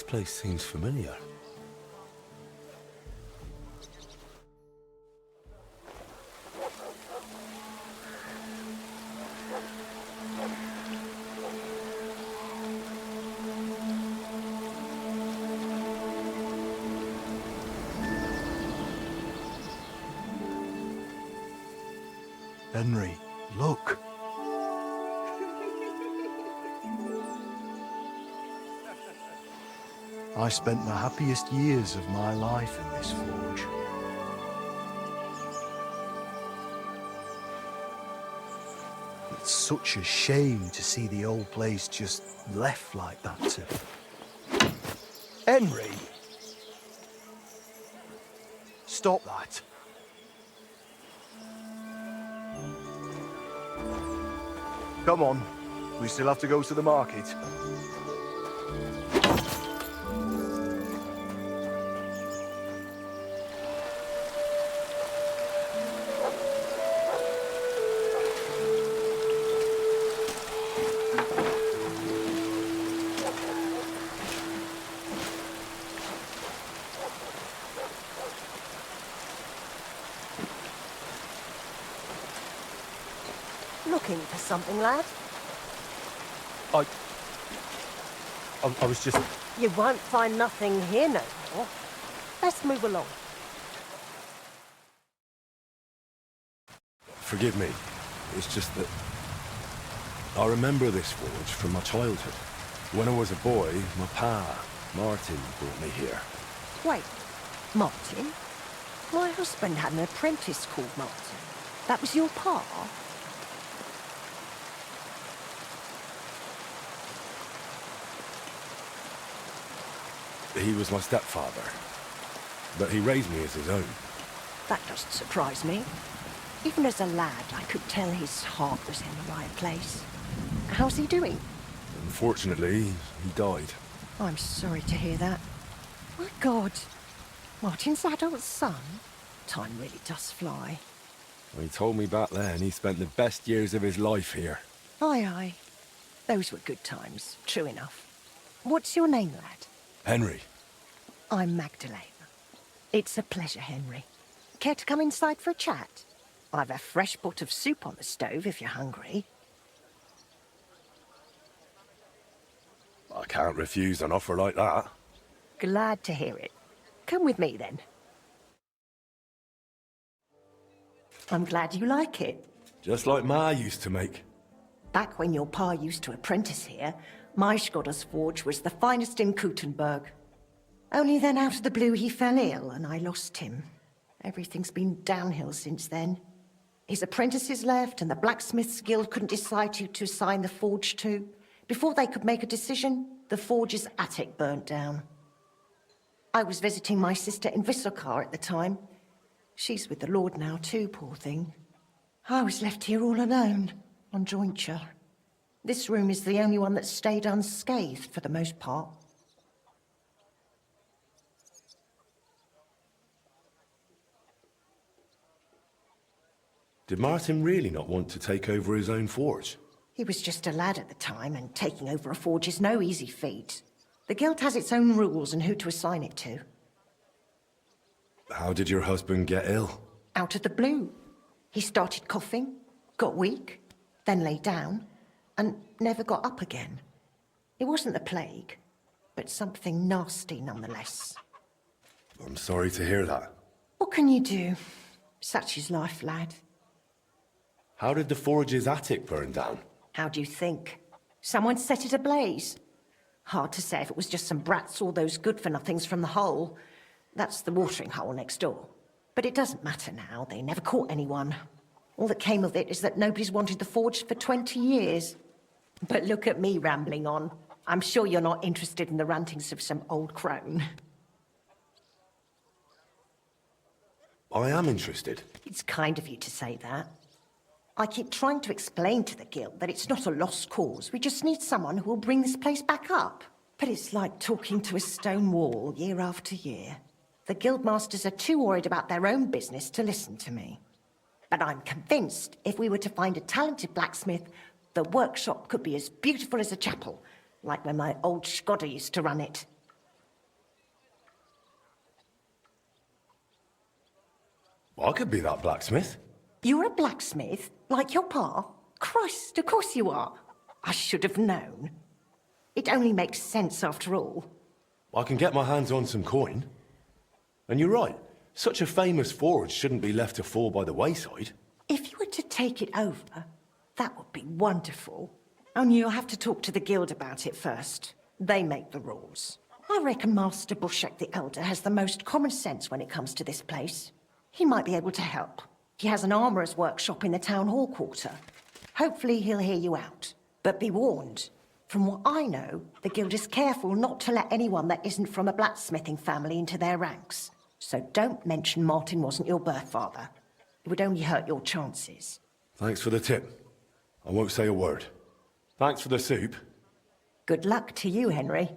place seems familiar. Henry, look. I spent the happiest years of my life in this forge. It's such a shame to see the old place just left like that to... Henry! Stop that. Come on, we still have to go to the market. Looking for something, lad? I was just... You won't find nothing here no more. Let's move along. Forgive me. It's just that... I remember this forge from my childhood. When I was a boy, my pa, Martin, brought me here. Wait, Martin? My husband had an apprentice called Martin. That was your pa? He was my stepfather, but he raised me as his own. That doesn't surprise me. Even as a lad, I could tell his heart was in the right place. How's he doing? Unfortunately, he died. I'm sorry to hear that. My God, Martin's adult son? Time really does fly. He told me back then he spent the best years of his life here. Aye, aye. Those were good times, true enough. What's your name, lad? Henry. I'm Magdalene. It's a pleasure, Henry. Care to come inside for a chat? I've a fresh pot of soup on the stove if you're hungry. I can't refuse an offer like that. Glad to hear it. Come with me, then. I'm glad you like it. Just like Ma used to make. Back when your pa used to apprentice here, my Skodder's forge was the finest in KUTTENBERG. Only then out of the blue he fell ill and I lost him. Everything's been downhill since then. His apprentices left and the Blacksmiths Guild couldn't decide who to assign the forge to. Before they could make a decision, the forge's attic burnt down. I was visiting my sister in Visokar at the time. She's with the Lord now too, poor thing. I was left here all alone, on jointure. This room is the only one that stayed unscathed for the most part. Did Martin really not want to take over his own forge? He was just a lad at the time, and taking over a forge is no easy feat. The guild has its own rules and who to assign it to. How did your husband get ill? Out of the blue. He started coughing, got weak, then lay down, and never got up again. It wasn't the plague, but something nasty nonetheless. I'm sorry to hear that. What can you do? Such is life, lad. How did the forge's attic burn down? How do you think? Someone set it ablaze. Hard to say if it was just some brats or those good-for-nothings from the hole. That's the watering hole next door. But it doesn't matter now, they never caught anyone. All that came of it is that nobody's wanted the forge for 20 years. But look at me rambling on. I'm sure you're not interested in the rantings of some old crone. I am interested. It's kind of you to say that. I keep trying to explain to the guild that it's not a lost cause. We just need someone who will bring this place back up. But it's like talking to a stone wall year after year. The guildmasters are too worried about their own business to listen to me. But I'm convinced if we were to find a talented blacksmith, the workshop could be as beautiful as a chapel, like when my old Skodder used to run it. I could be that blacksmith. You're a blacksmith? Like your pa? Christ, of course you are. I should have known. It only makes sense after all. I can get my hands on some coin. And you're right, such a famous forge shouldn't be left to fall by the wayside. If you were to take it over, that would be wonderful. Only you'll have to talk to the guild about it first. They make the rules. I reckon Master Bushek the Elder has the most common sense when it comes to this place. He might be able to help. He has an armourer's workshop in the town hall quarter. Hopefully he'll hear you out. But be warned, from what I know, the guild is careful not to let anyone that isn't from a blacksmithing family into their ranks. So don't mention Martin wasn't your birth father. It would only hurt your chances. Thanks for the tip. I won't say a word. Thanks for the soup. Good luck to you, Henry.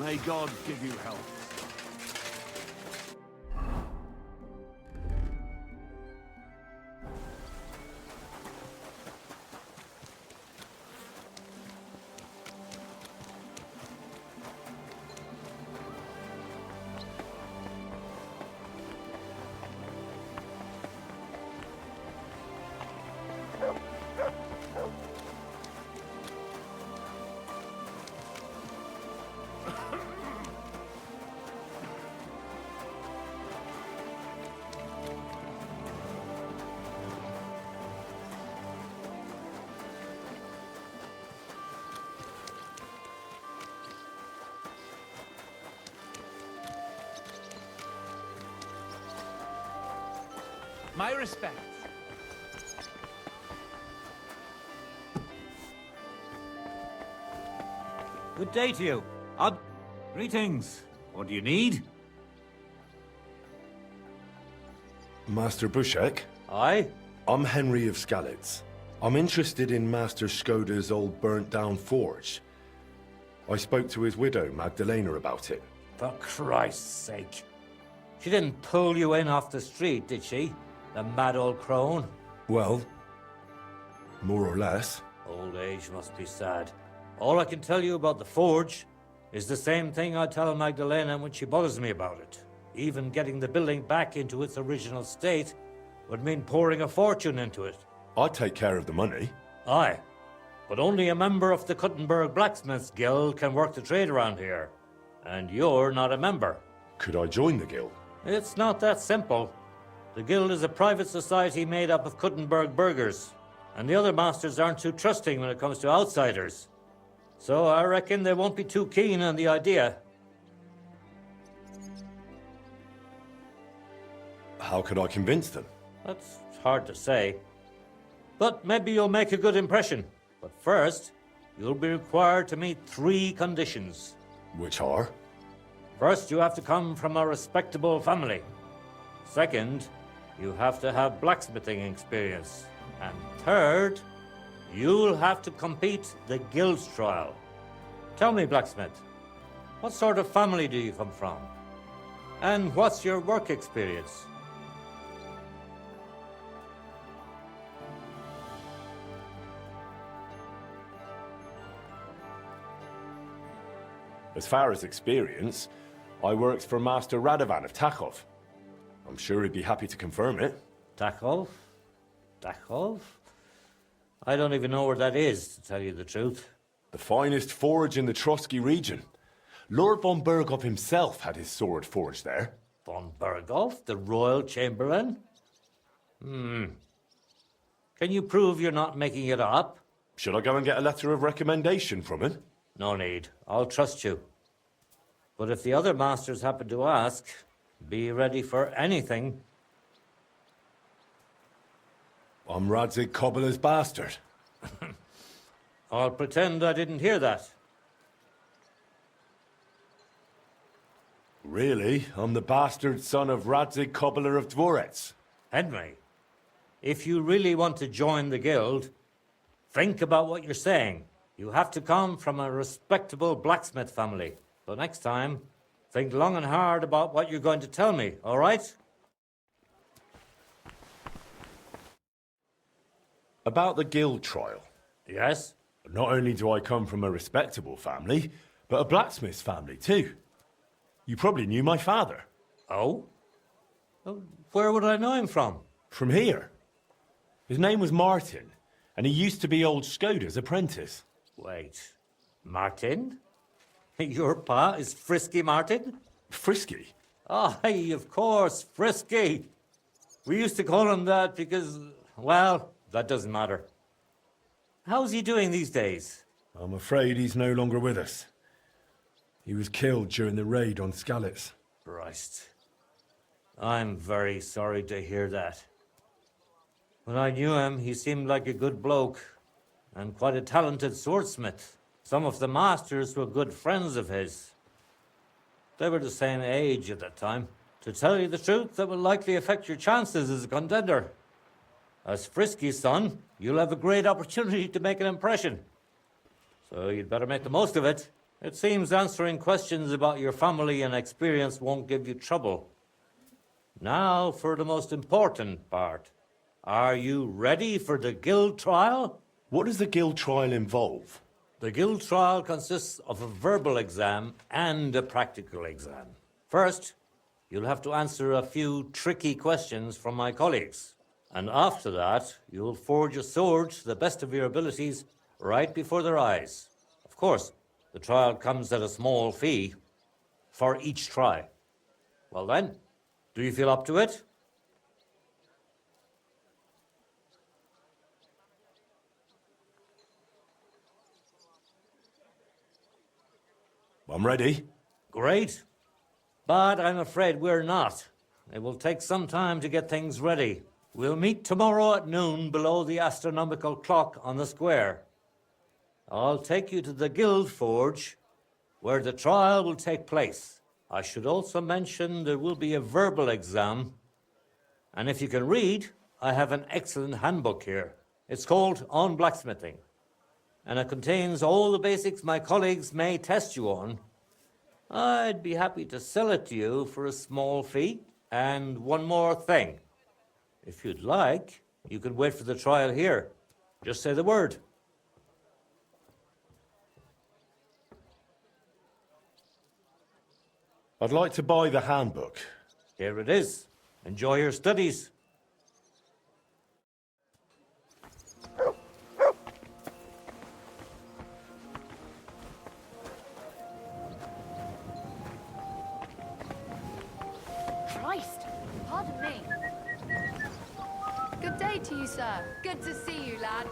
May God give you help. My respects. Good day to you. Greetings. What do you need? Master Bushek? Aye? I'm Henry of Skalitz. I'm interested in Master Skoda's old burnt-down forge. I spoke to his widow, Magdalena, about it. For Christ's sake. She didn't pull you in off the street, did she? The mad old crone? Well, more or less. Old age must be sad. All I can tell you about the forge is the same thing I tell Magdalena when she bothers me about it. Even getting the building back into its original state would mean pouring a fortune into it. I'd take care of the money. Aye, but only a member of the Kuttenberg Blacksmiths Guild can work the trade around here. And you're not a member. Could I join the guild? It's not that simple. The guild is a private society made up of Kuttenberg burghers, and the other masters aren't too trusting when it comes to outsiders. So I reckon they won't be too keen on the idea. How could I convince them? That's hard to say. But maybe you'll make a good impression. But first, you'll be required to meet 3 conditions. Which are? First, you have to come from a respectable family. Second, you have to have blacksmithing experience. And third, you'll have to compete the guild's trial. Tell me, blacksmith, what sort of family do you come from? And what's your work experience? As far as experience, I worked for Master Radovan of Takhov. I'm sure he'd be happy to confirm it. Takhov? Takhov? I don't even know where that is, to tell you the truth. The finest forge in the Trotsky region. Lord von Berghoff himself had his sword forged there. Von Berghoff, the royal chamberlain? Can you prove you're not making it up? Should I go and get a letter of recommendation from him? No need. I'll trust you. But if the other masters happen to ask, Be ready for anything. I'm Radzig Cobbler's bastard. I'll pretend I didn't hear that. Really? I'm the bastard son of Radzig Cobbler of Dvorets. Henry, if you really want to join the guild, think about what you're saying. You have to come from a respectable blacksmith family. So next time, think long and hard about what you're going to tell me, all right? About the guild trial. Yes? Not only do I come from a respectable family, but a blacksmith's family too. You probably knew my father. Oh? Where would I know him from? From here. His name was Martin, and he used to be old Skoda's apprentice. Wait, Martin? Your pa is Frisky Martin? Frisky? Aye, of course, Frisky. We used to call him that because, well, that doesn't matter. How's he doing these days? I'm afraid he's no longer with us. He was killed during the raid on Skalitz. Christ. I'm very sorry to hear that. When I knew him, he seemed like a good bloke and quite a talented swordsmith. Some of the masters were good friends of his. They were the same age at that time. To tell you the truth, that will likely affect your chances as a contender. As Frisky's son, you'll have a great opportunity to make an impression. So you'd better make the most of it. It seems answering questions about your family and experience won't give you trouble. Now for the most important part. Are you ready for the guild trial? What does the guild trial involve? The guild trial consists of a verbal exam and a practical exam. First, you'll have to answer a few tricky questions from my colleagues. And after that, you'll forge a sword to the best of your abilities right before their eyes. Of course, the trial comes at a small fee for each try. Well then, do you feel up to it? I'm ready. Great. But I'm afraid we're not. It will take some time to get things ready. We'll meet tomorrow at noon below the astronomical clock on the square. I'll take you to the Guild Forge, where the trial will take place. I should also mention there will be a verbal exam. And if you can read, I have an excellent handbook here. It's called On Blacksmithing. And it contains all the basics my colleagues may test you on. I'd be happy to sell it to you for a small fee. And one more thing. If you'd like, you could wait for the trial here. Just say the word. I'd like to buy the handbook. Here it is. Enjoy your studies. Christ! Pardon me. Good day to you, sir. Good to see you, lad.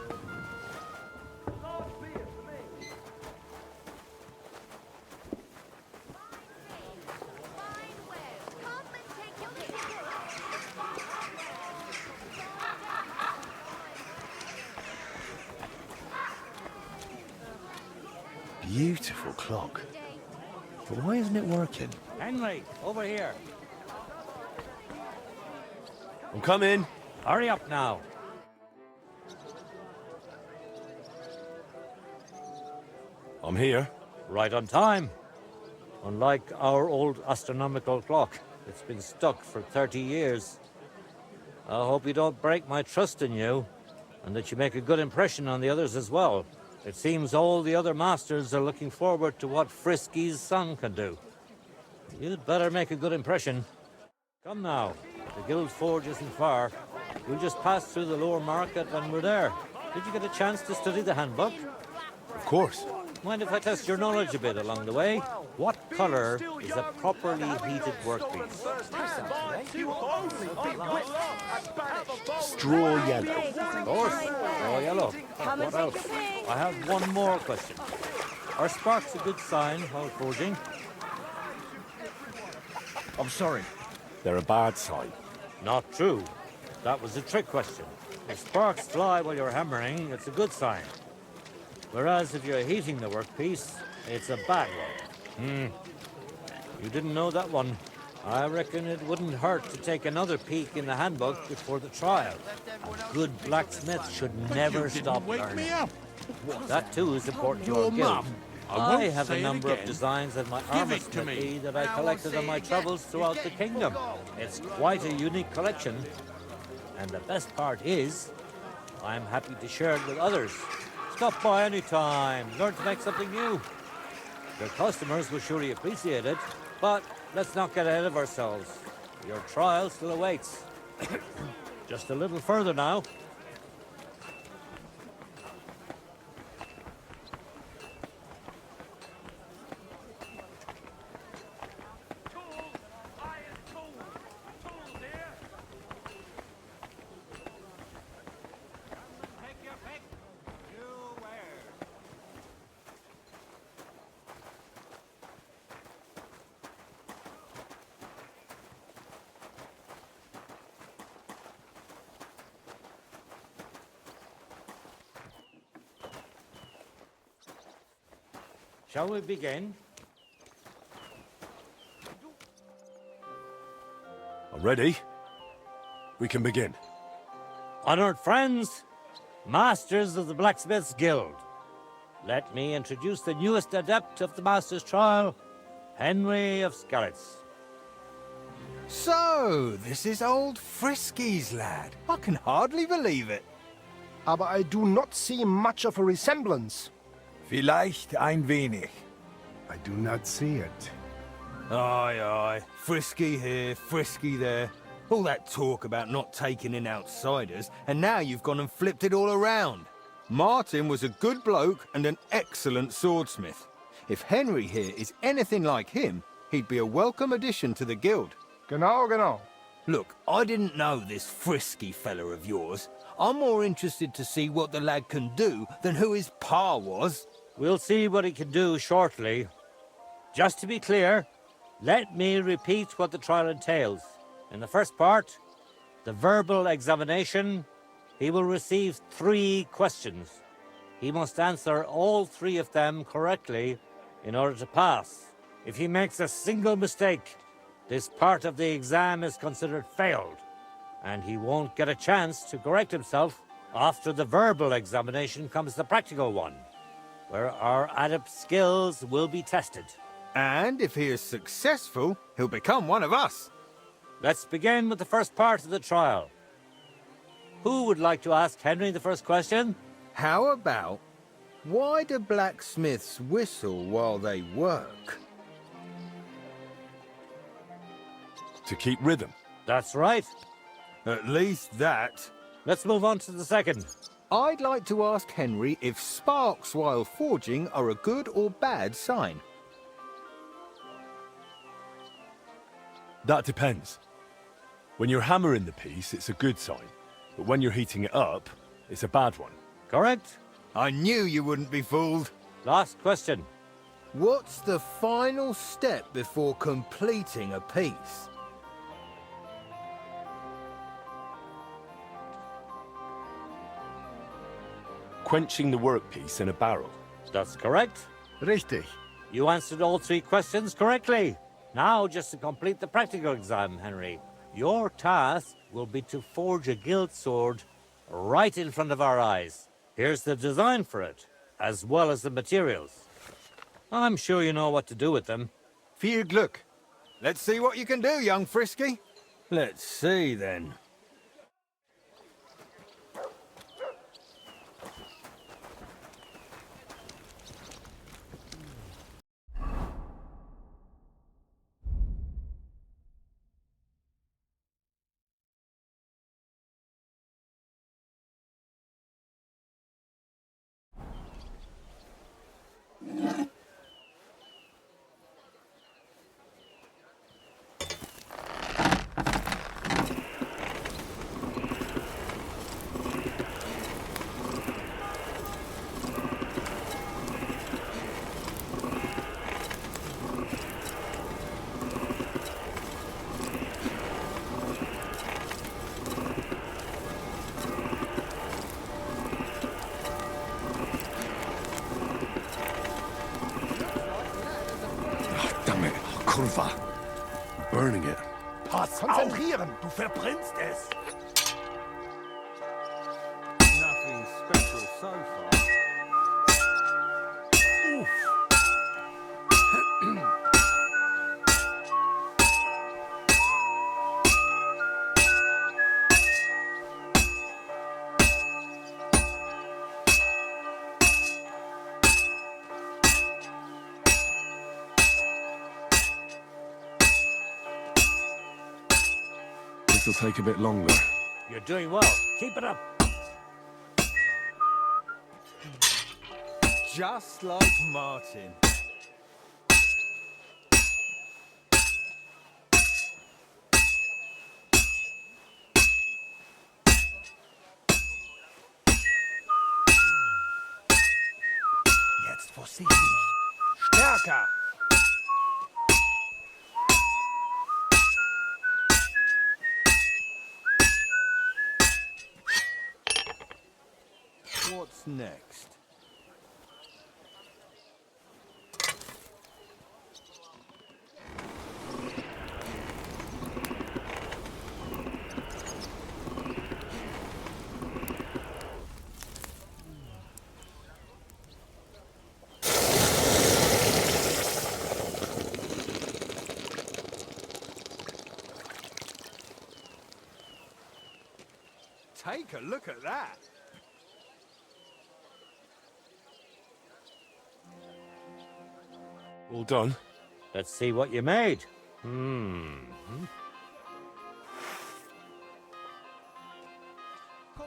Beautiful clock. But why isn't it working? Henry, over here. I'm coming. Hurry up now. I'm here. Right on time. Unlike our old astronomical clock, it's been stuck for 30 years. I hope you don't break my trust in you, and that you make a good impression on the others as well. It seems all the other masters are looking forward to what Frisky's son can do. You'd better make a good impression. Come now. The Guild Forge isn't far. We'll just pass through the lower market and we're there. Did you get a chance to study the handbook? Of course. Mind if I test your knowledge a bit along the way? What colour is a properly heated workpiece? Straw yellow. Of course. Oh, yellow. What else? I have one more question. Are sparks a good sign while forging? I'm sorry. They're a bad sign. Not true. That was a trick question. If sparks fly while you're hammering, it's a good sign. Whereas if you're heating the workpiece, it's a bad one. You didn't know that one. I reckon it wouldn't hurt to take another peek in the handbook before the trial. A good blacksmith should never stop learning. That too is important to our guild. I have a number of designs in my armor smithy that I collected on my travels throughout the kingdom. It's quite a unique collection. And the best part is, I'm happy to share it with others. Stop by any time, learn to make something new. Your customers will surely appreciate it, but let's not get ahead of ourselves. Your trial still awaits. Just a little further now. Shall we begin? Ready? We can begin. Honored friends, masters of the Blacksmith's Guild, let me introduce the newest adept of the Master's Trial, Henry of Skalitz. So, this is old Frisky's lad. I can hardly believe it. Aber I do not see much of a resemblance. Vielleicht ein wenig. I do not see it. Aye, aye. Frisky here, Frisky there. All that talk about not taking in outsiders, and now you've gone and flipped it all around. Martin was a good bloke and an excellent swordsmith. If Henry here is anything like him, he'd be a welcome addition to the guild. Genau, genau. Look, I didn't know this Frisky fella of yours. I'm more interested to see what the lad can do than who his pa was. We'll see what he can do shortly. Just to be clear, let me repeat what the trial entails. In the first part, the verbal examination, he will receive 3 questions. He must answer all 3 of them correctly in order to pass. If he makes a single mistake, this part of the exam is considered failed, and he won't get a chance to correct himself. After the verbal examination comes the practical one, where our adept skills will be tested. And if he is successful, he'll become one of us. Let's begin with the first part of the trial. Who would like to ask Henry the first question? How about, why do blacksmiths whistle while they work? To keep rhythm. That's right. At least that. Let's move on to the second. I'd like to ask Henry if sparks while forging are a good or bad sign. That depends. When you're hammering the piece, it's a good sign. But when you're heating it up, it's a bad one. Correct? I knew you wouldn't be fooled. Last question. What's the final step before completing a piece? Quenching the workpiece in a barrel. That's correct. Richtig. You answered all 3 questions correctly. Now, just to complete the practical exam, Henry, your task will be to forge a guild sword right in front of our eyes. Here's the design for it, as well as the materials. I'm sure you know what to do with them. Viel Glück. Let's see what you can do, young Frisky. Let's see, then. Pulver. Burning it. Pass auf! Konzentrieren, du verbrennst es! Nothing special so far. This'll take a bit longer. You're doing well. Keep it up. Just like Martin. Jetzt vorsichtig! Stärker! What's next? Take a look at that. All done? Let's see what you made. Komm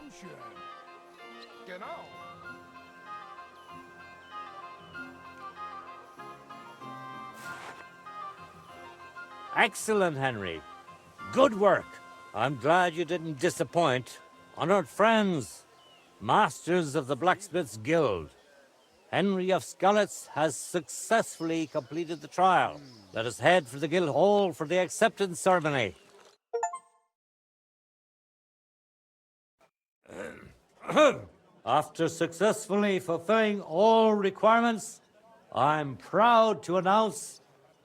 schön. Genau. Excellent, Henry. Good work. I'm glad you didn't disappoint. Honored friends, masters of the Blacksmith's Guild, Henry of Skalitz has successfully completed the trial. Let us head for the guild hall for the acceptance ceremony. After successfully fulfilling all requirements, I'm proud to announce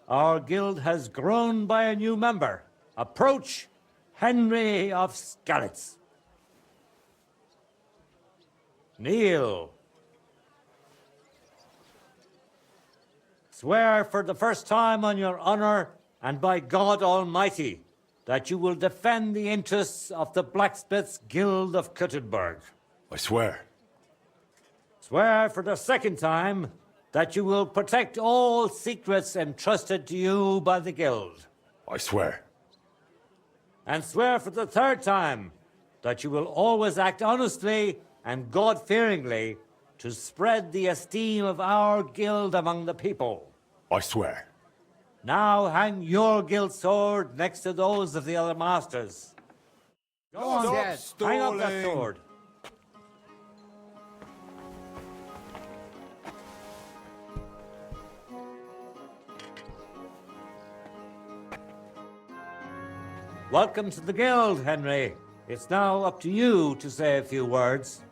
our guild has grown by a new member. Approach Henry of Skalitz. Kneel. Swear for the first time on your honor and by God Almighty that you will defend the interests of the Blacksmith's Guild of Kuttenberg. I swear. Swear for the second time that you will protect all secrets entrusted to you by the Guild. I swear. And swear for the third time that you will always act honestly and God-fearingly to spread the esteem of our guild among the people. I swear. Now hang your guild sword next to those of the other masters. Go on, Stop Hang up that stalling. sword. Welcome to the guild, Henry. It's now up to you to say a few words.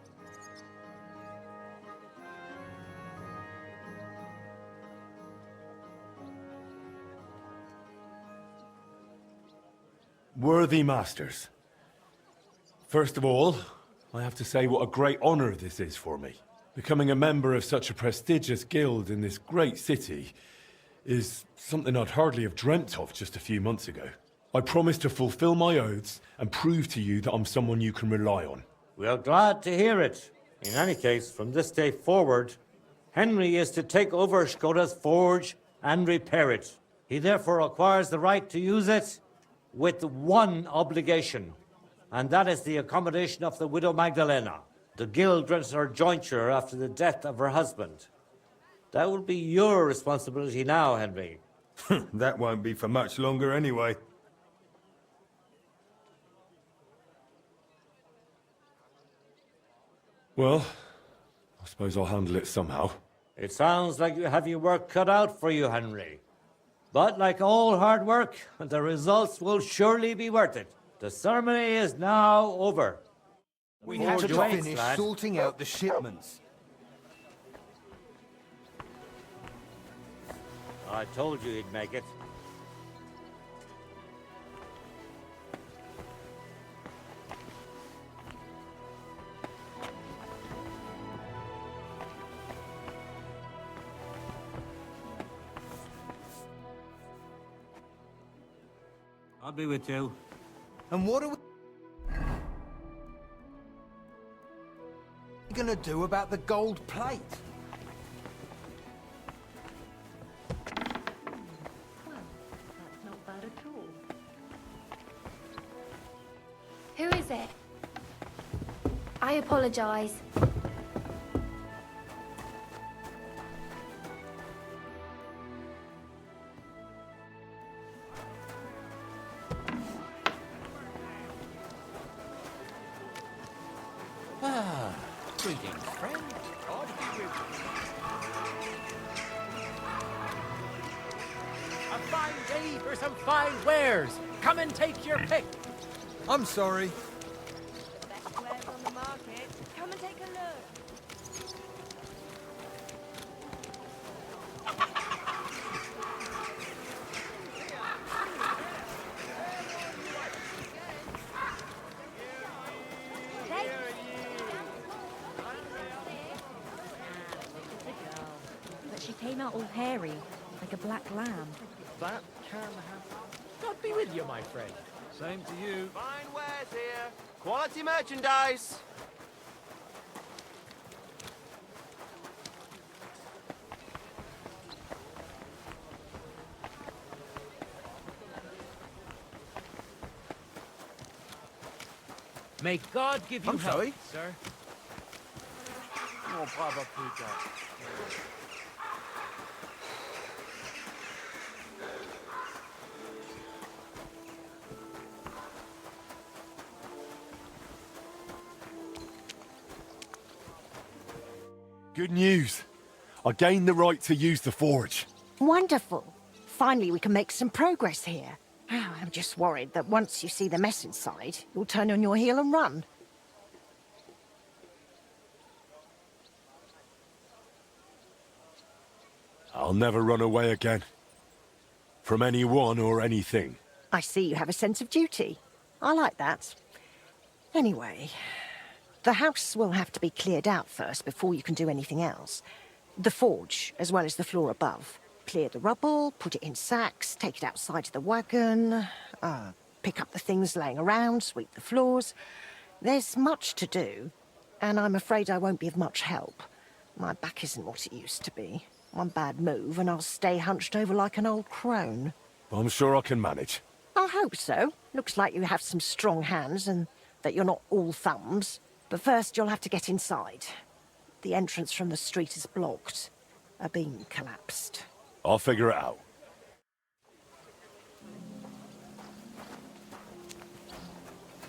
Worthy masters. First of all, I have to say what a great honor this is for me. Becoming a member of such a prestigious guild in this great city is something I'd hardly have dreamt of just a few months ago. I promise to fulfill my oaths and prove to you that I'm someone you can rely on. We are glad to hear it. In any case, from this day forward, Henry is to take over Skoda's forge and repair it. He therefore acquires the right to use it with one obligation, and that is the accommodation of the widow Magdalena. The guild rents her jointure after the death of her husband. That will be your responsibility now, Henry. That won't be for much longer anyway. Well, I suppose I'll handle it somehow. It sounds like you have your work cut out for you, Henry. But like all hard work, the results will surely be worth it. The ceremony is now over. We have have to to wait, finish lad. sorting out the shipments. I told you he'd make it. I'll be with you. And what are we gonna do about the gold plate? Well, that's not bad at all. Who is it? I apologize. Greetings, friend. God be with you. A fine day for some fine wares. Come and take your pick. I'm sorry. The best wares on the market. Come and take a look. But she came out all hairy, like a black lamb. That can happen. God be with you, my friend. Same to you. Fine wares here. Quality merchandise. May God give you I'm help, sorry? sir. Oh, Baba Puta. Good news. I gained the right to use the forge. Wonderful. Finally, we can make some progress here. I'm just worried that once you see the mess inside, you'll turn on your heel and run. I'll never run away again. From anyone or anything. I see you have a sense of duty. I like that. Anyway, the house will have to be cleared out first before you can do anything else. The forge, as well as the floor above. Clear the rubble, put it in sacks, take it outside to the wagon, pick up the things laying around, sweep the floors. There's much to do, and I'm afraid I won't be of much help. My back isn't what it used to be. One bad move and I'll stay hunched over like an old crone. I'm sure I can manage. I hope so. Looks like you have some strong hands and that you're not all thumbs. But first you'll have to get inside. The entrance from the street is blocked. A beam collapsed. I'll figure it out.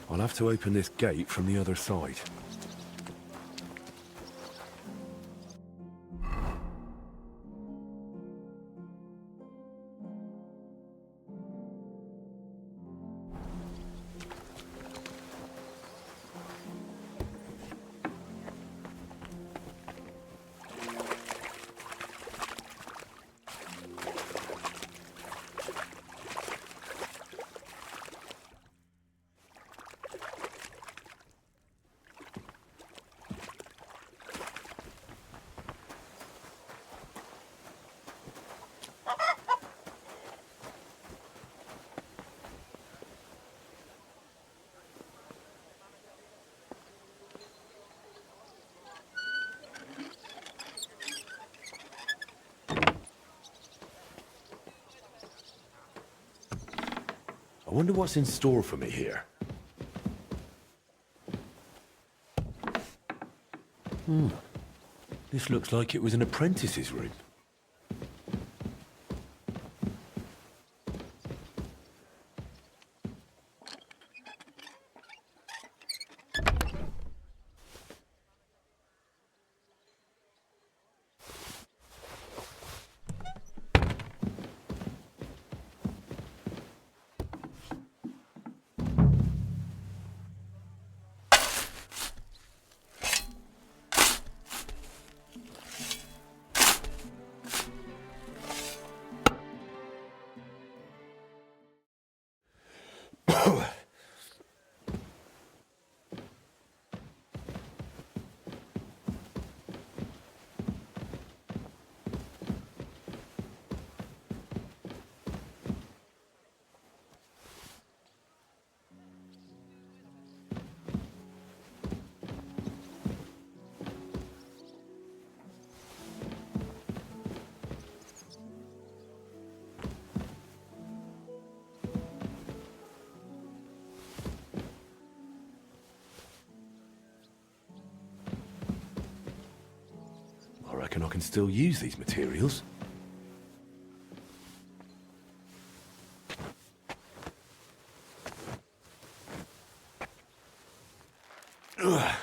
I'll have to open this gate from the other side. I wonder what's in store for me here. This looks like it was an apprentice's room. reckon I can still use these materials. Ugh.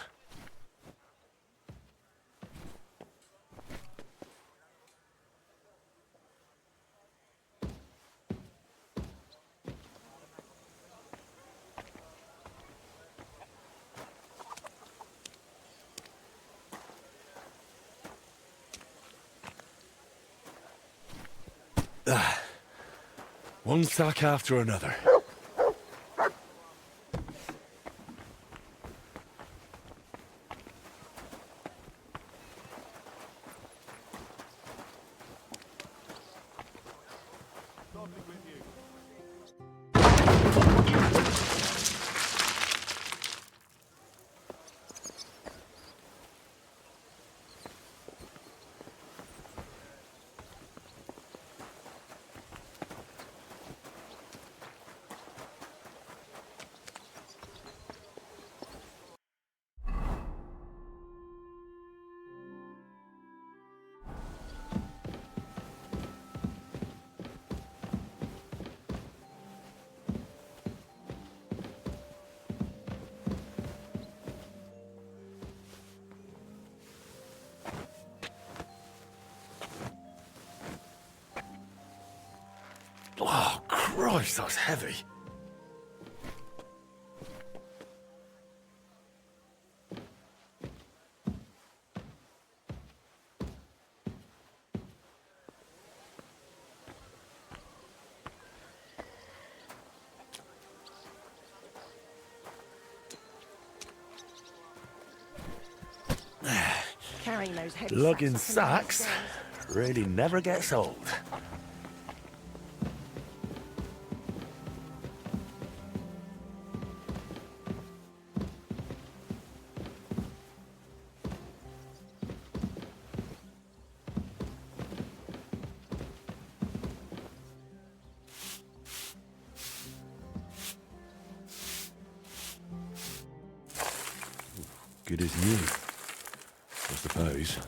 One sack after another. Oh, Christ, that's heavy. Carrying those heavy Lugging sacks sacks up and down really never gets old. Good as new, I suppose.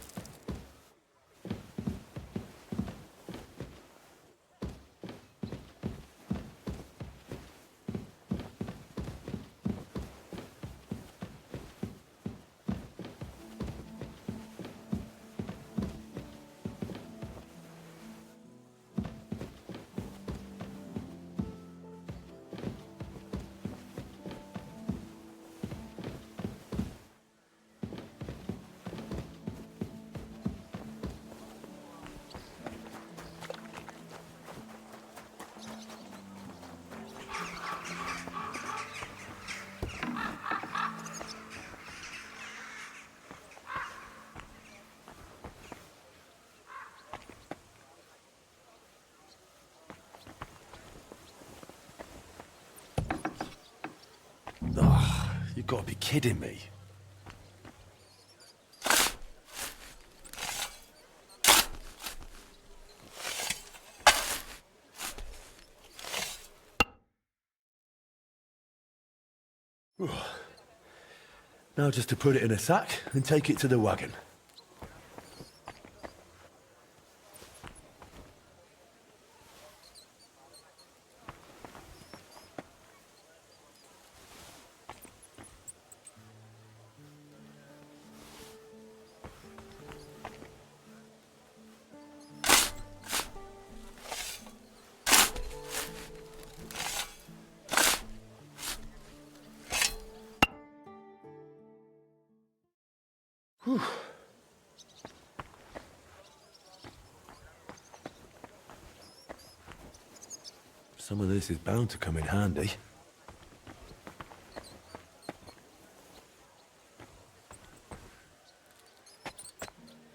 Oh, you've got to be kidding me. Now just to put it in a sack and take it to the wagon. Whew. Some of this is bound to come in handy.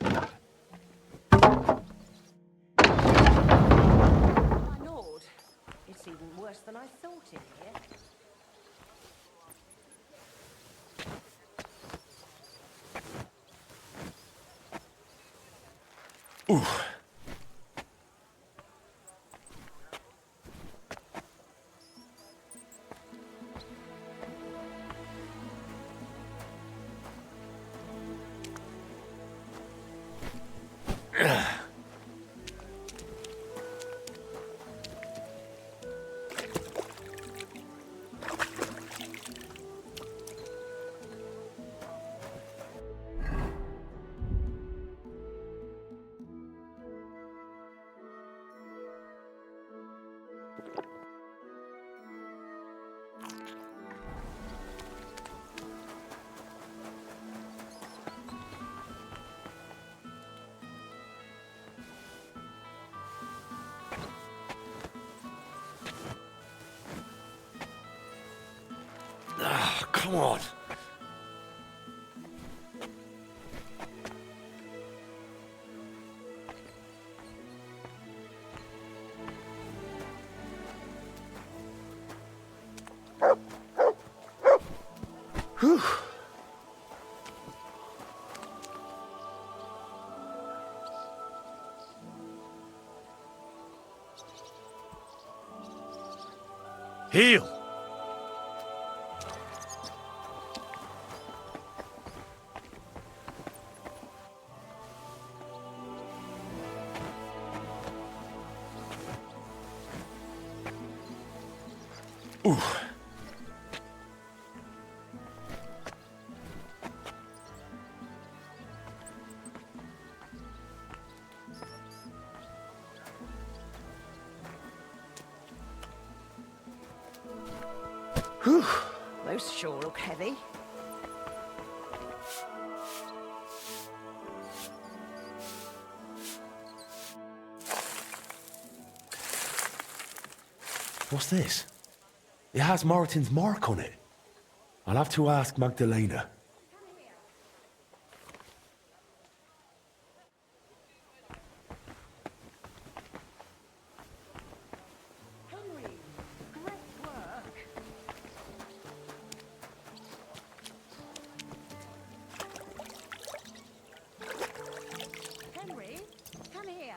My lord, it's even worse than I thought in here. Ooh. Come on. Whew. Heel. Ooh. Whew. Those sure look heavy. What's this? It has Martin's mark on it. I'll have to ask Magdalena. Henry, come here.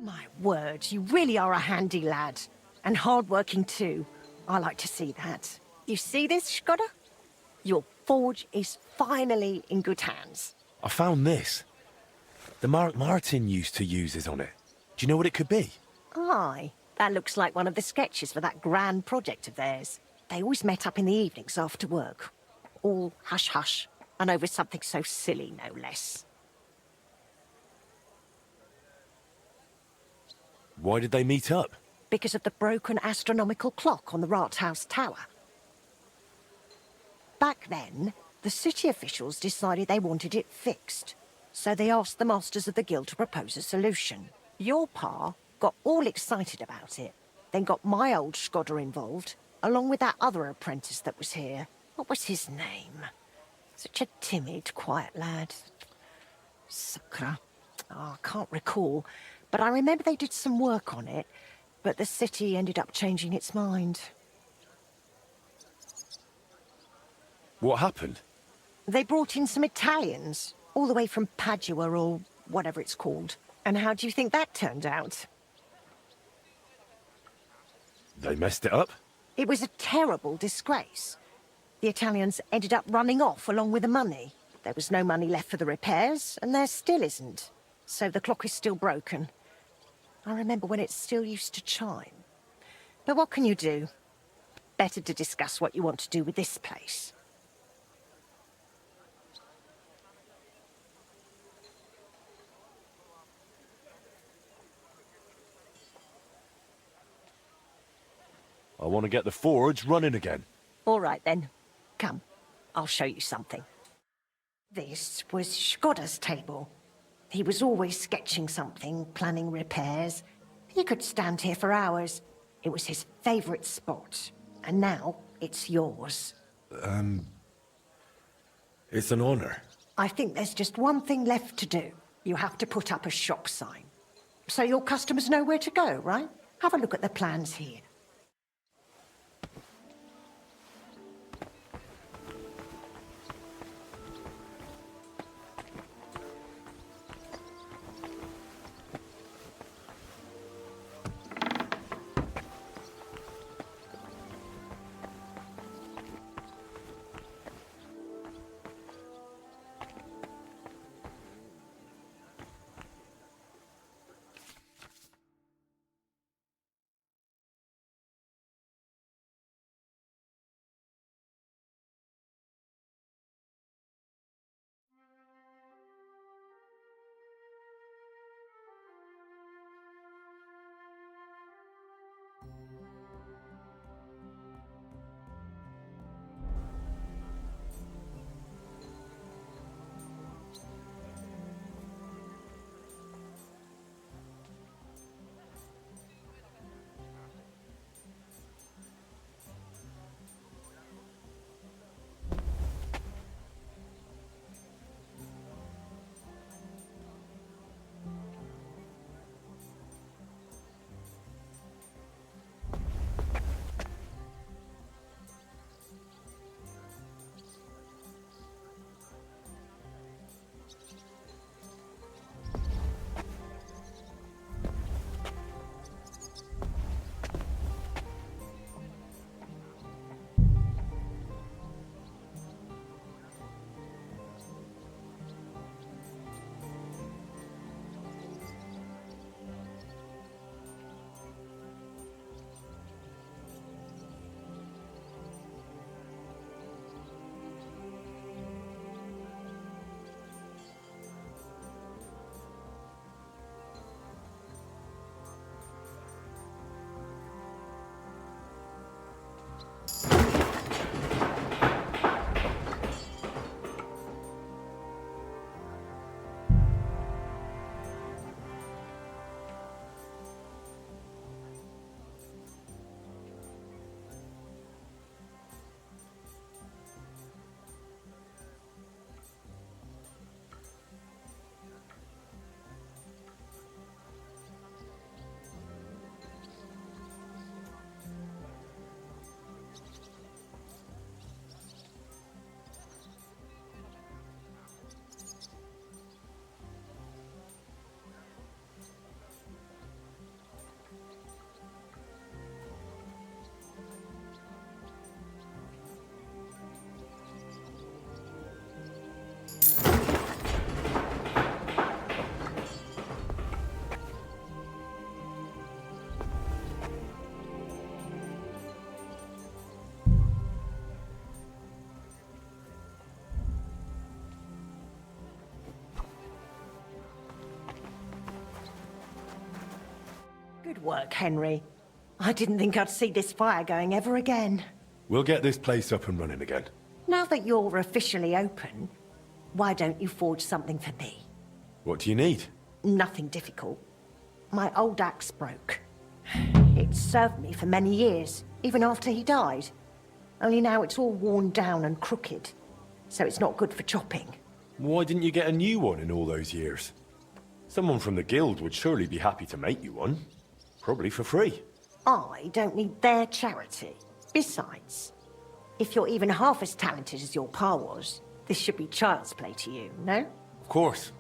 My word, you really are a handy lad. And hard-working too. I like to see that. You see this, Skoda? Your forge is finally in good hands. I found this. The mark Martin used to use is on it. Do you know what it could be? Aye, that looks like one of the sketches for that grand project of theirs. They always met up in the evenings after work. All hush-hush, and over something so silly, no less. Why did they meet up? Because of the broken astronomical clock on the Rathaus Tower. Back then, the city officials decided they wanted it fixed. So they asked the masters of the guild to propose a solution. Your pa got all excited about it, then got my old Skoda involved, along with that other apprentice that was here. What was his name? Such a timid, quiet lad. Sakra. Oh, I can't recall, but I remember they did some work on it, but the city ended up changing its mind. What happened? They brought in some Italians, all the way from Padua or whatever it's called. And how do you think that turned out? They messed it up? It was a terrible disgrace. The Italians ended up running off along with the money. There was no money left for the repairs, and there still isn't. So the clock is still broken. I remember when it still used to chime. But what can you do? Better to discuss what you want to do with this place. I want to get the forge running again. All right, then. Come, I'll show you something. This was Skoda's table. He was always sketching something, planning repairs. He could stand here for hours. It was his favourite spot. And now, it's yours. It's an honor. I think there's just one thing left to do. You have to put up a shop sign. So your customers know where to go, right? Have a look at the plans here. Splendid work, Henry. I didn't think I'd see this fire going ever again. We'll get this place up and running again. Now that you're officially open, why don't you forge something for me? What do you need? Nothing difficult. My old axe broke. It served me for many years, even after he died. Only now it's all worn down and crooked, so it's not good for chopping. Why didn't you get a new one in all those years? Someone from the guild would surely be happy to make you one. Probably for free. I don't need their charity. Besides, if you're even half as talented as your pa was, this should be child's play to you, no? Of course.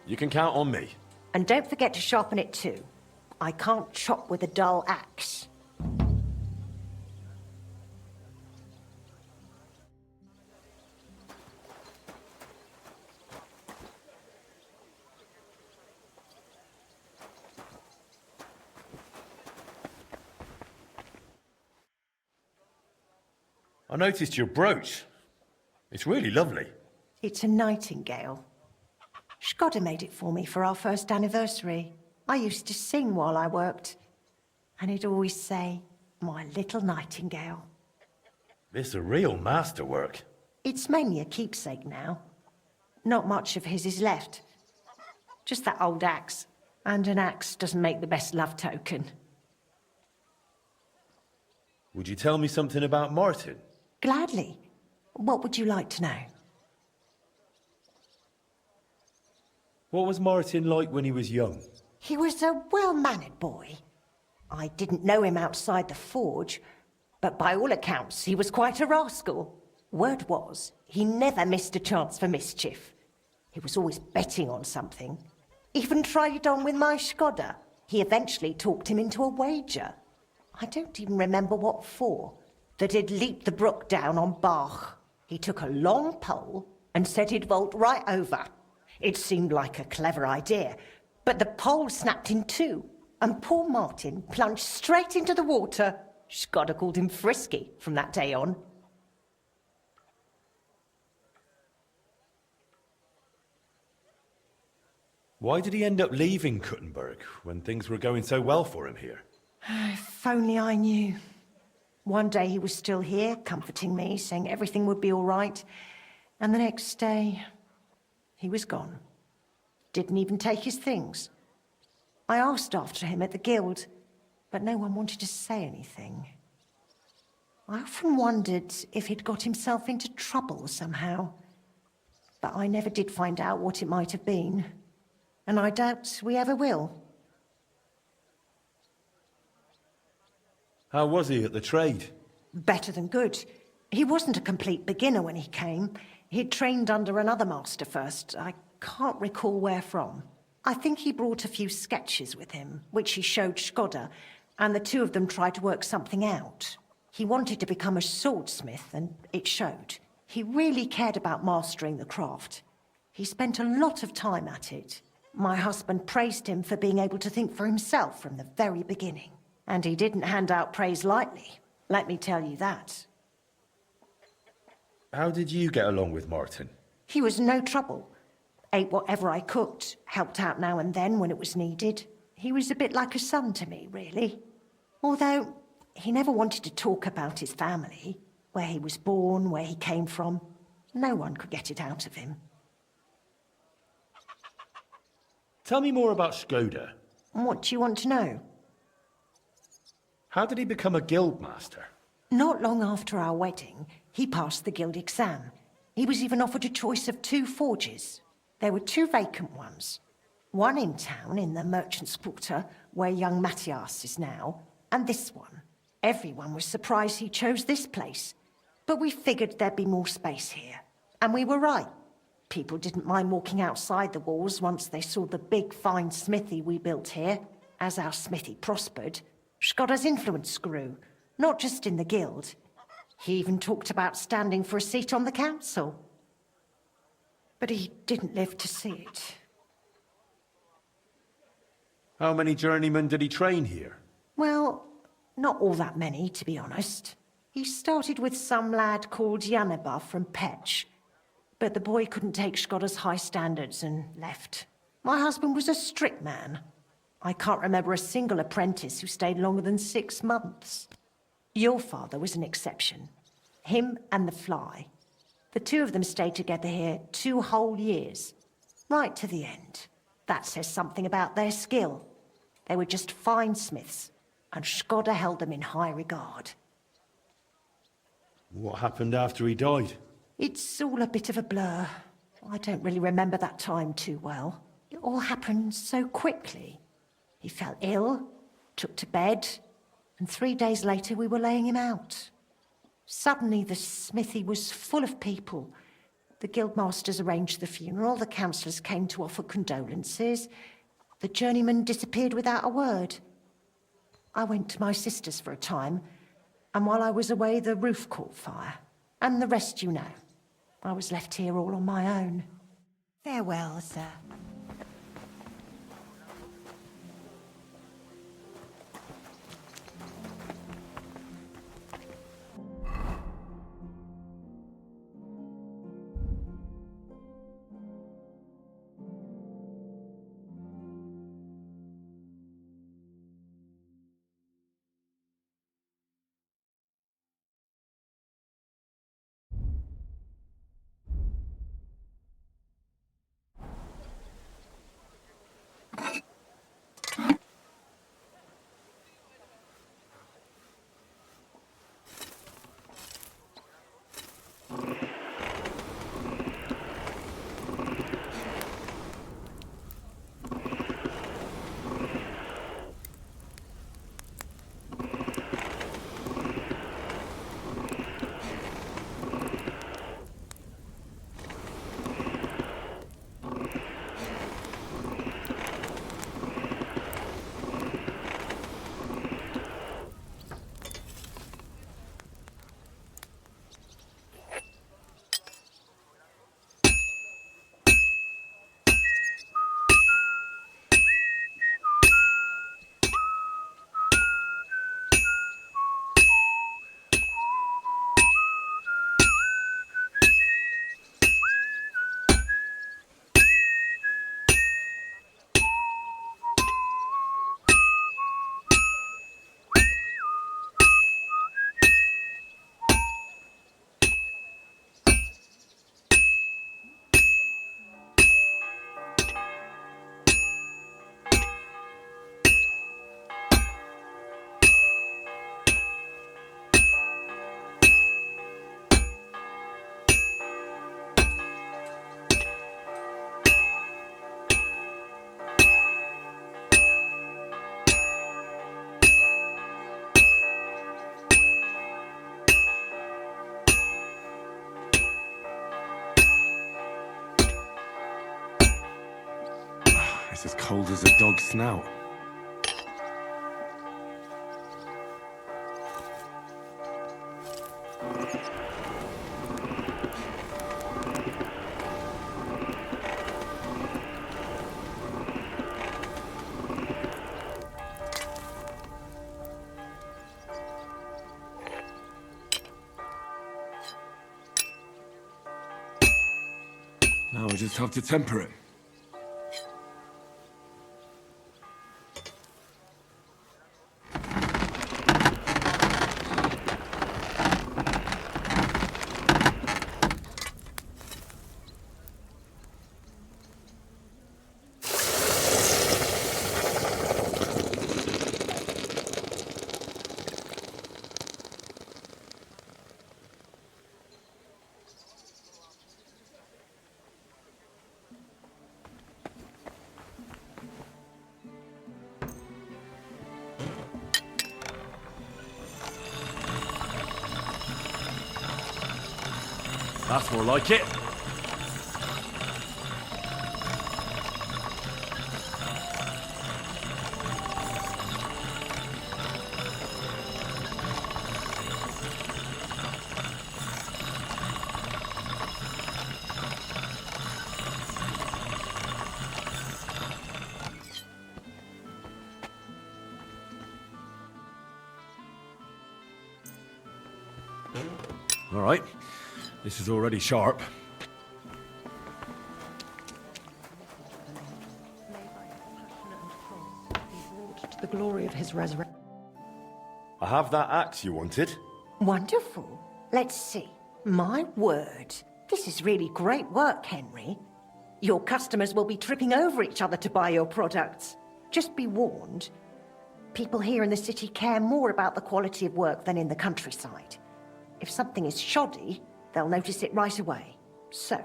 You can count on me. And don't forget to sharpen it too. I can't chop with a dull axe. I noticed your brooch. It's really lovely. It's a nightingale. Shkodda made it for me for our first anniversary. I used to sing while I worked, and he'd always say, "My little nightingale." This is a real masterwork. It's mainly a keepsake now. Not much of his is left. Just that old axe, and an axe doesn't make the best love token. Would you tell me something about Martin? Gladly. What would you like to know? What was Martin like when he was young? He was a well-mannered boy. I didn't know him outside the forge, but by all accounts, he was quite a rascal. Word was, he never missed a chance for mischief. He was always betting on something. Even tried it on with my Shkodda. He eventually talked him into a wager. I don't even remember what for. That he'd leap the brook down on Bach. He took a long pole and said he'd vault right over. It seemed like a clever idea, but the pole snapped in two, and poor Martin plunged straight into the water. Shkodda called him Frisky from that day on. Why did he end up leaving Kuttenberg when things were going so well for him here? If only I knew. One day he was still here, comforting me, saying everything would be all right. And the next day, he was gone. Didn't even take his things. I asked after him at the guild, but no one wanted to say anything. I often wondered if he'd got himself into trouble somehow. But I never did find out what it might have been. And I doubt we ever will. How was he at the trade? Better than good. He wasn't a complete beginner when he came. He'd trained under another master first. I can't recall where from. I think he brought a few sketches with him, which he showed Shkodda, and the two of them tried to work something out. He wanted to become a swordsmith, and it showed. He really cared about mastering the craft. He spent a lot of time at it. My husband praised him for being able to think for himself from the very beginning. And he didn't hand out praise lightly, let me tell you that. How did you get along with Martin? He was no trouble. Ate whatever I cooked, helped out now and then when it was needed. He was a bit like a son to me, really. Although, he never wanted to talk about his family, where he was born, where he came from. No one could get it out of him. Tell me more about Shkodda. What do you want to know? How did he become a guild master? Not long after our wedding, he passed the guild exam. He was even offered a choice of 2 forges. There were 2 vacant ones. One in town, in the Merchant's Quarter, where young Matthias is now, and this one. Everyone was surprised he chose this place. But we figured there'd be more space here. And we were right. People didn't mind walking outside the walls once they saw the big, fine smithy we built here. As our smithy prospered, Shkodda's influence grew, not just in the guild. He even talked about standing for a seat on the council. But he didn't live to see it. How many journeymen did he train here? Well, not all that many, to be honest. He started with some lad called Yaneba from Petch, but the boy couldn't take Shkodda's high standards and left. My husband was a strict man. I can't remember a single apprentice who stayed longer than 6 months. Your father was an exception. Him and the fly. The two of them stayed together here 2 whole years. Right to the end. That says something about their skill. They were just fine smiths, and Skoda held them in high regard. What happened after he died? It's all a bit of a blur. I don't really remember that time too well. It all happened so quickly. He fell ill, took to bed, and 3 days later we were laying him out. Suddenly the smithy was full of people. The guildmasters arranged the funeral, the councillors came to offer condolences. The journeyman disappeared without a word. I went to my sister's for a time, and while I was away the roof caught fire. And the rest you know. I was left here all on my own. Farewell, sir. It's as cold as a dog's snout. Now we just have to temper it. That's more like it. All right, this is already sharp. glory of his resurrection. I have that axe you wanted. Wonderful. Let's see. My word. This is really great work, Henry. Your customers will be tripping over each other to buy your products. Just be warned. People here in the city care more about the quality of work than in the countryside. If something is shoddy, they'll notice it right away. So,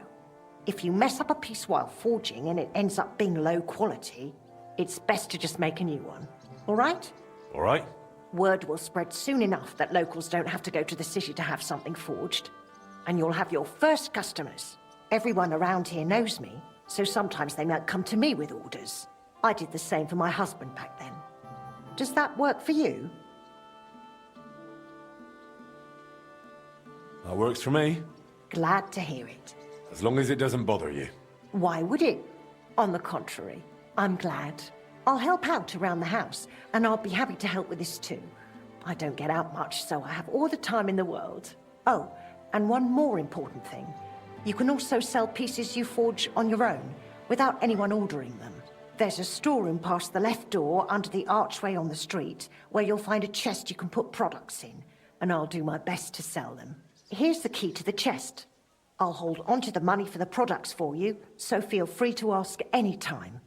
if you mess up a piece while forging and it ends up being low quality, it's best to just make a new one. All right? All right. Word will spread soon enough that locals don't have to go to the city to have something forged. And you'll have your first customers. Everyone around here knows me, so sometimes they might come to me with orders. I did the same for my husband back then. Does that work for you? That works for me. Glad to hear it. As long as it doesn't bother you. Why would it? On the contrary, I'm glad. I'll help out around the house, and I'll be happy to help with this too. I don't get out much, so I have all the time in the world. Oh, and one more important thing. You can also sell pieces you forge on your own, without anyone ordering them. There's a storeroom past the left door under the archway on the street, where you'll find a chest you can put products in, and I'll do my best to sell them. Here's the key to the chest. I'll hold onto the money for the products for you, so feel free to ask any time.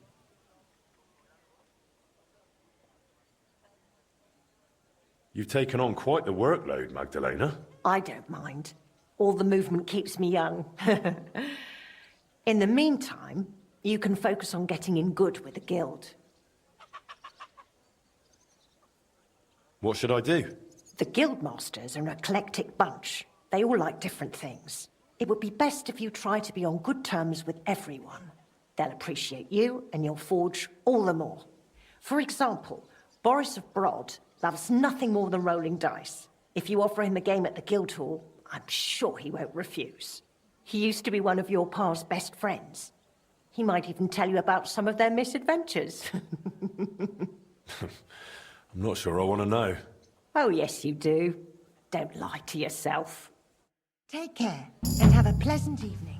You've taken on quite the workload, Magdalena. I don't mind. All the movement keeps me young. In the meantime, you can focus on getting in good with the guild. What should I do? The guildmasters are an eclectic bunch. They all like different things. It would be best if you try to be on good terms with everyone. They'll appreciate you, and you'll forge all the more. For example, Boris of Brod loves nothing more than rolling dice. If you offer him a game at the Guildhall, I'm sure he won't refuse. He used to be one of your pa's best friends. He might even tell you about some of their misadventures. I'm not sure I want to know. Oh, yes, you do. Don't lie to yourself. Take care, and have a pleasant evening.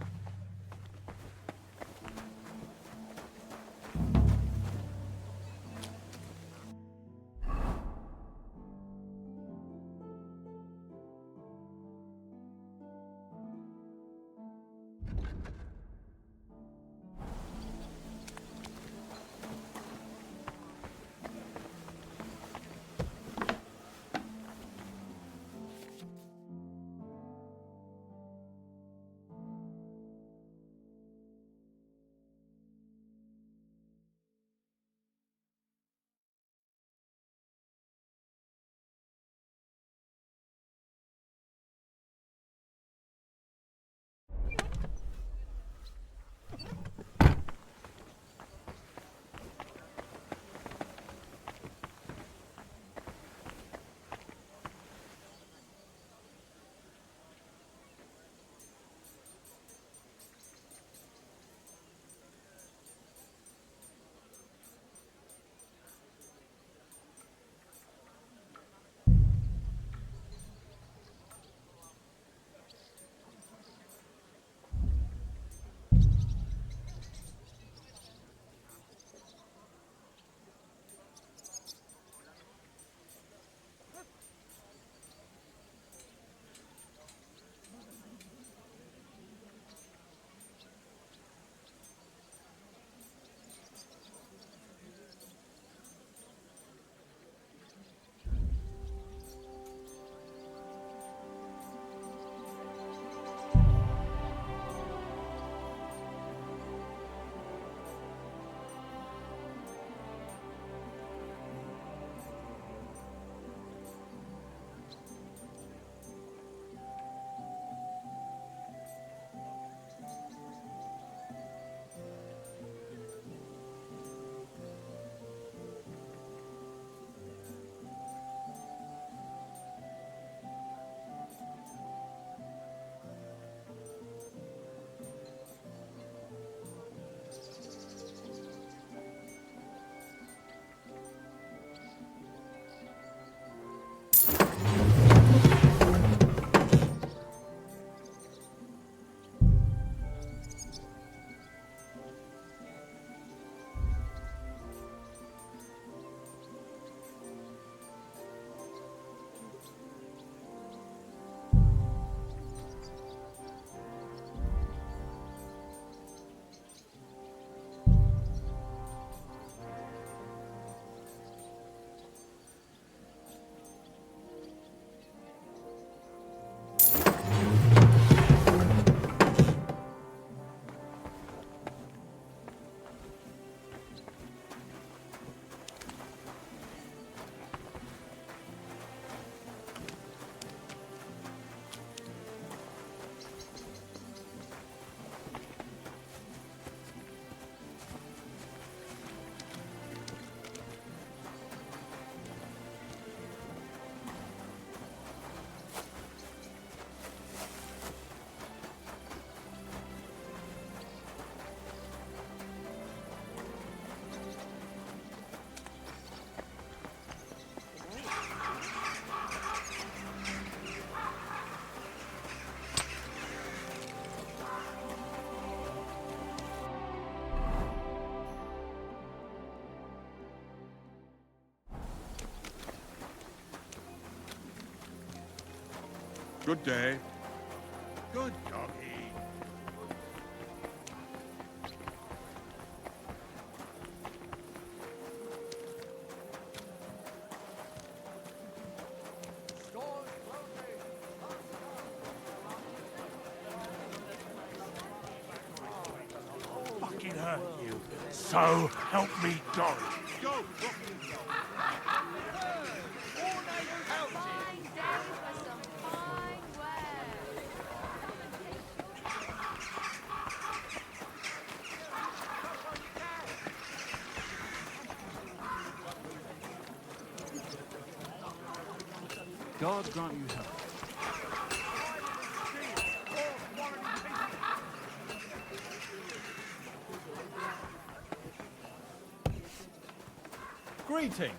Good day. Good doggy. Fucking hurt you. So help me God. Go! Fine day for some fine wares. God grant you health. Greetings.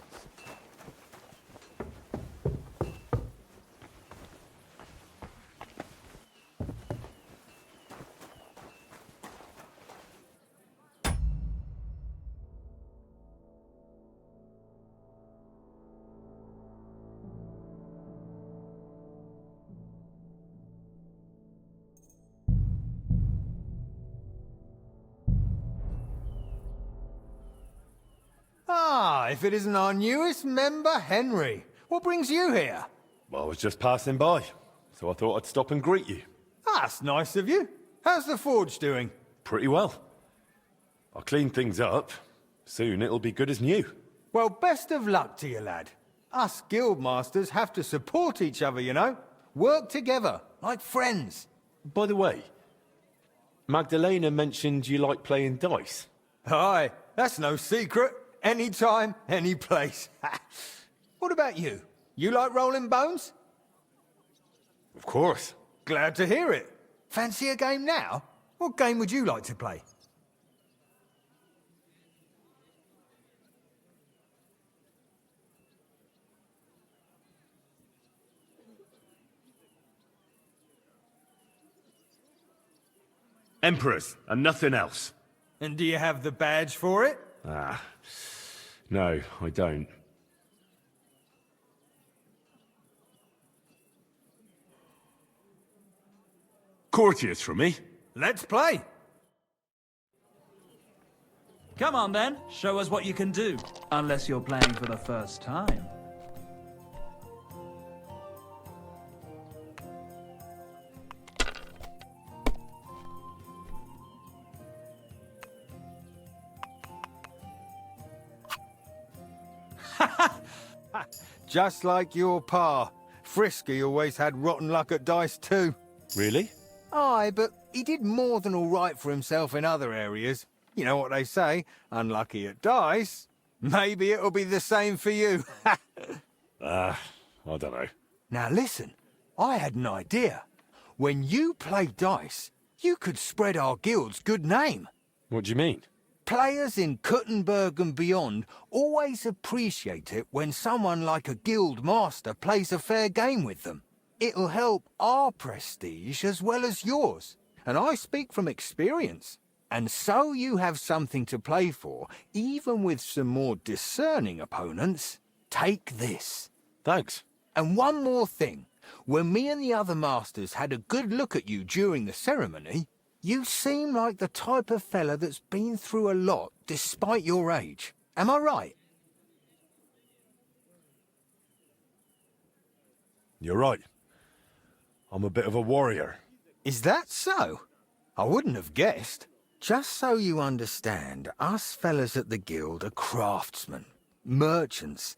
Ah, if it isn't our newest member, Henry. What brings you here? Well, I was just passing by, so I thought I'd stop and greet you. That's nice of you. How's the forge doing? Pretty well. I'll clean things up. Soon it'll be good as new. Well, best of luck to you, lad. Us guildmasters have to support each other, you know? Work together, like friends. By the way, Magdalena mentioned you like playing dice. Aye, that's no secret. Anytime, any place. What about you? You like rolling bones? Of course. Glad to hear it. Fancy a game now? What game would you like to play? Emperors, and nothing else. And do you have the badge for it? Ah, no, I don't. Courtiers for me. Let's play. Come on then, show us what you can do. Unless you're playing for the first time. Just like your pa. Frisky always had rotten luck at dice too. Really? Aye, but he did more than all right for himself in other areas. You know what they say, unlucky at dice. Maybe it'll be the same for you. I don't know. Now listen, I had an idea. When you play dice, you could spread our guild's good name. What do you mean? Players in Kuttenberg and beyond always appreciate it when someone like a guild master plays a fair game with them. It'll help our prestige as well as yours, and I speak from experience. And so you have something to play for, even with some more discerning opponents. Take this. Thanks. And one more thing. When me and the other masters had a good look at you during the ceremony, you seem like the type of fella that's been through a lot despite your age. Am I right? You're right. I'm a bit of a warrior. Is that so? I wouldn't have guessed. Just so you understand, us fellas at the guild are craftsmen, merchants.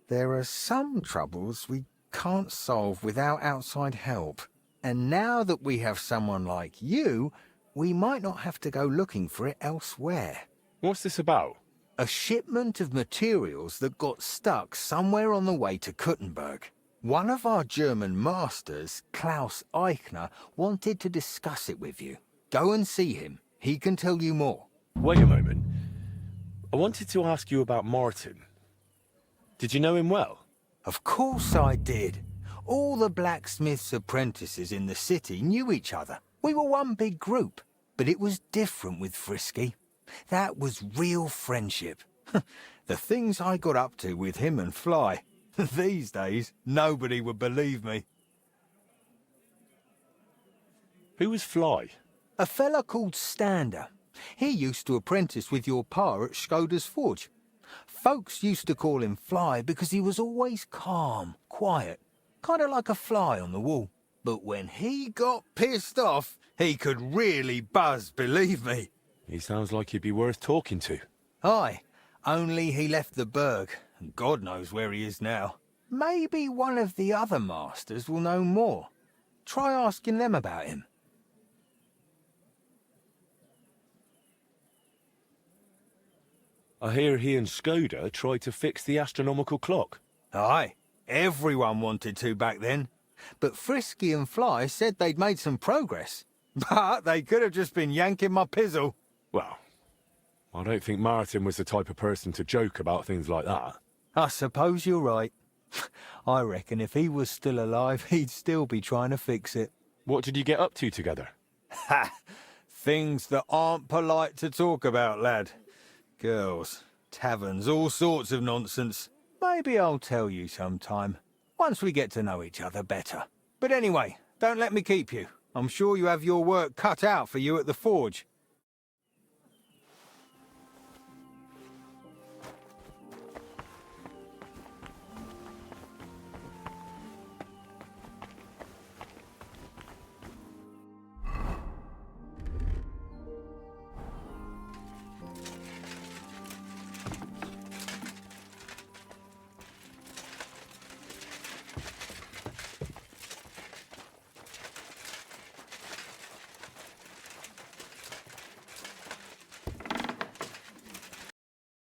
There are some troubles we can't solve without outside help. And now that we have someone like you, we might not have to go looking for it elsewhere. What's this about? A shipment of materials that got stuck somewhere on the way to Kuttenberg. One of our German masters, Klaus Eichner, wanted to discuss it with you. Go and see him. He can tell you more. Wait a moment. I wanted to ask you about Martin. Did you know him well? Of course I did. All the blacksmith's apprentices in the city knew each other. We were one big group. But it was different with Frisky. That was real friendship. The things I got up to with him and Fly. These days, nobody would believe me. Who was Fly? A fella called Stander. He used to apprentice with your pa at Skoda's Forge. Folks used to call him Fly because he was always calm, quiet, kind of like a fly on the wall. But when he got pissed off, he could really buzz, believe me. He sounds like he'd be worth talking to. Aye, only he left the burg, and God knows where he is now. Maybe one of the other masters will know more. Try asking them about him. I hear he and Skoda tried to fix the astronomical clock. Aye, everyone wanted to back then. But Frisky and Fly said they'd made some progress. But they could have just been yanking my pizzle. Well, I don't think Martin was the type of person to joke about things like that. I suppose you're right. I reckon if he was still alive, he'd still be trying to fix it. What did you get up to together? Ha! Things that aren't polite to talk about, lad. Girls, taverns, all sorts of nonsense. Maybe I'll tell you sometime, once we get to know each other better. But anyway, don't let me keep you. I'm sure you have your work cut out for you at the forge.